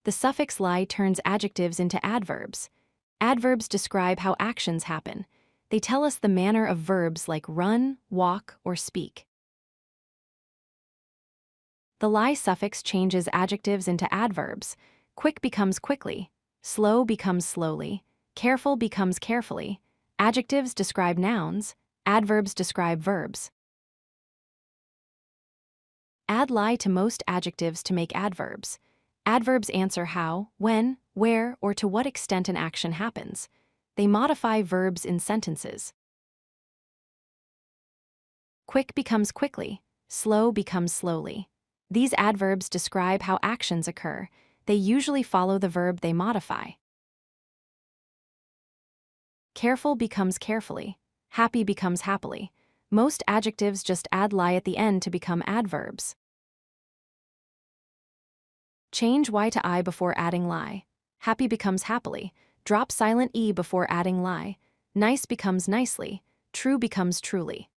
The suffix lie turns adjectives into adverbs. Adverbs describe how actions happen. They tell us the manner of verbs like run, walk, or speak. The lie suffix changes adjectives into adverbs. Quick becomes quickly, slow becomes slowly, careful becomes carefully. Adjectives describe nouns, adverbs describe verbs. Add lie to most adjectives to make adverbs. Adverbs answer how, when, where, or to what extent an action happens. They modify verbs in sentences. Quick becomes quickly, slow becomes slowly. These adverbs describe how actions occur. They usually follow the verb they modify. Careful becomes carefully, happy becomes happily. Most adjectives just add lie at the end to become adverbs. Change y to I before adding lie. Happy becomes happily. Drop silent e before adding lie. Nice becomes nicely. True becomes truly.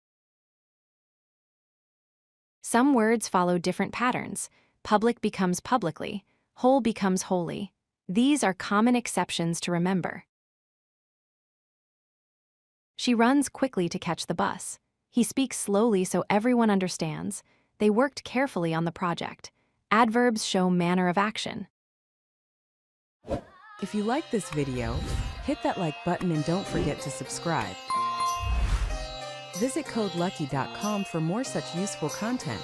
Some words follow different patterns. Public becomes publicly. Whole becomes wholly. These are common exceptions to remember. She runs quickly to catch the bus. He speaks slowly so everyone understands. They worked carefully on the project. Adverbs show manner of action. If you like this video, hit that like button and don't forget to subscribe. Visit codelucky.com for more such useful content.